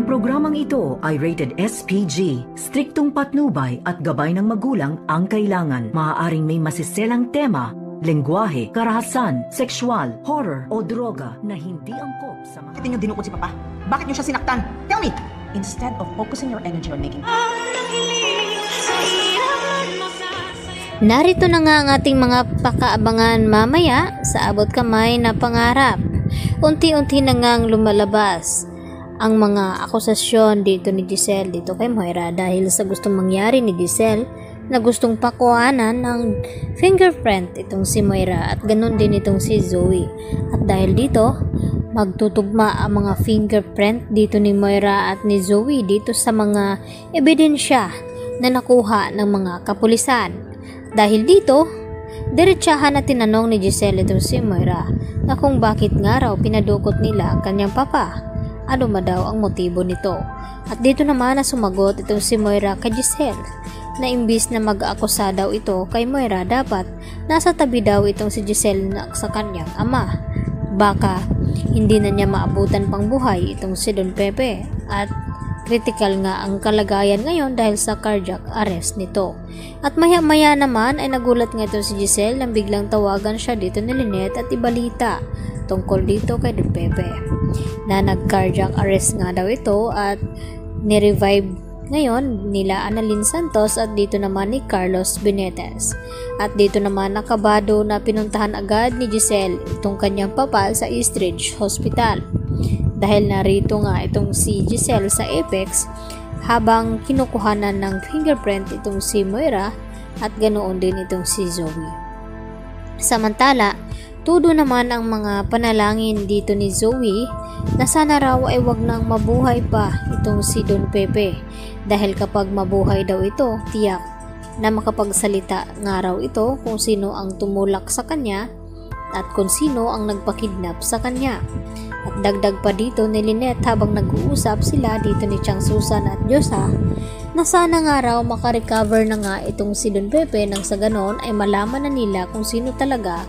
Ang programang ito ay rated SPG. Striktong patnubay at gabay ng magulang ang kailangan. Maaaring may masiselang tema, lengguwahe, karahasan, sexual, horror o droga na hindi angkop sa mga... Bakit niyo dinukot si Papa? Bakit niyo siya sinaktan? Tell me! Instead of focusing your energy on making... Narito na nga ang ating mga pakaabangan mamaya sa abot kamay na pangarap. Unti-unti na ngang lumalabas ang mga akusasyon dito ni Giselle dito kay Moira dahil sa gustong mangyari ni Giselle na gustong pakuhanan ng fingerprint itong si Moira at ganun din itong si Zoe. At dahil dito, magtutugma ang mga fingerprint dito ni Moira at ni Zoe dito sa mga ebidensya na nakuha ng mga kapulisan. Dahil dito, diretsahan na tinanong ni Giselle itong si Moira na kung bakit nga raw pinadukot nila ang kanyang papa. Ano ma daw ang motibo nito? At dito naman na sumagot itong si Moira kay Giselle na imbis na mag-aakusa daw ito kay Moira, dapat nasa tabi daw itong si Giselle na sa kanyang ama. Baka hindi na niya maabutan pang buhay itong si Don Pepe at critical nga ang kalagayan ngayon dahil sa cardiac arrest nito. At maya-maya naman ay nagulat nga itong si Giselle nang biglang tawagan siya dito ni Lynette at ibalita tungkol dito kay Don Pepe na nag-cardiac arrest nga daw ito at ni-revive ngayon nila Annalyn Santos at dito naman ni Carlos Benitez. At dito naman nakabado na pinuntahan agad ni Giselle itong kanyang papa sa Eastridge Hospital dahil narito nga itong si Giselle sa Apex habang kinukuhanan ng fingerprint itong si Moira at ganoon din itong si Zoe. Samantala, tudo naman ang mga panalangin dito ni Zoe na sana raw ay wag nang mabuhay pa itong si Don Pepe dahil kapag mabuhay daw ito, tiyak na makapagsalita nga raw ito kung sino ang tumulak sa kanya at kung sino ang nagpakidnap sa kanya. At dagdag pa dito ni Lynette habang nag-uusap sila dito ni Chang Susan at Diyosa na sana nga raw makarecover na nga itong si Don Pepe nang sa ganon ay malaman na nila kung sino talaga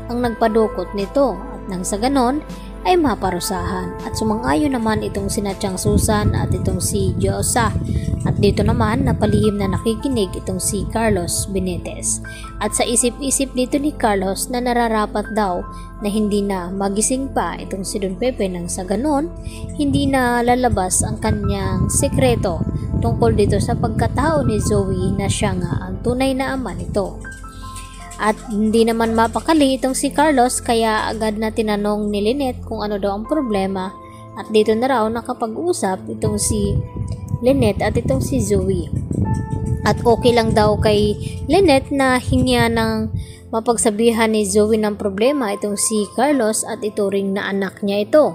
ang nagpadukot nito at nang sa ganon ay maparusahan. At sumang-ayon naman itong si Chang Susan at itong si Diyosa. At dito naman napalihim na nakikinig itong si Carlos Benitez. At sa isip-isip dito ni Carlos na nararapat daw na hindi na magising pa itong si Don Pepe nang sa ganon hindi na lalabas ang kanyang sekreto tungkol dito sa pagkatao ni Zoe na siya nga ang tunay na ama nito. At hindi naman mapakali itong si Carlos kaya agad na tinanong ni Lynette kung ano daw ang problema at dito na raw nakapag-usap itong si Lynette at itong si Zoe. At okay lang daw kay Lynette na hingya ng mapagsabihan ni Zoe ng problema itong si Carlos at ito ring na anak niya ito.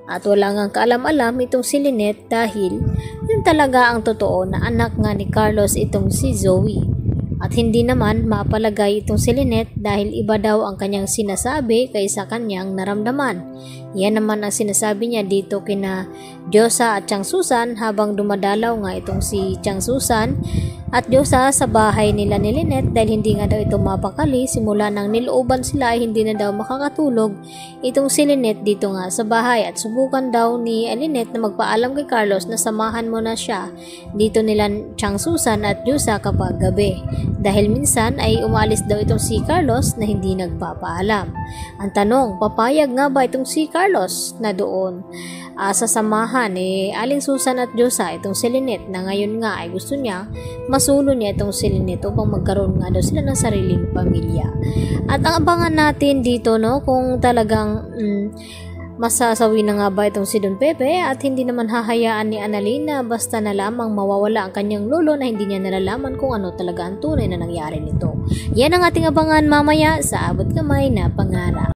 At wala ngang kaalam-alam itong si Lynette dahil yun talaga ang totoo na anak nga ni Carlos itong si Zoe. At hindi naman mapalagay itong si Lynette dahil iba daw ang kanyang sinasabi kaysa kanyang naramdaman. Yan naman ang sinasabi niya dito kina Diyosa at Chang Susan habang dumadalaw nga itong si Chang Susan at Diyosa sa bahay nila ni Lynette dahil hindi nga daw ito mapakali. Simula nang nilooban sila ay hindi na daw makakatulog itong si Lynette dito nga sa bahay at subukan daw ni Lynette na magpaalam kay Carlos na samahan mo na siya dito nila Chang Susan at Diyosa kapag gabi. Dahil minsan ay umalis daw itong si Carlos na hindi nagpapaalam. Ang tanong, papayag nga ba itong si Carlos na doon sasamahan Aling Susan at Diyosa itong si Lynette na ngayon nga ay gusto niya masulo niya itong si Lynette upang magkaroon nga daw sila ng sariling pamilya. At ang abangan natin dito kung talagang masasawi na nga ba itong si Don Pepe at hindi naman hahayaan ni Annalyn na basta na lamang mawawala ang kanyang lolo na hindi niya nalalaman kung ano talaga ang tunay na nangyari nito. Yan ang ating abangan mamaya sa abot kamay na pangarap.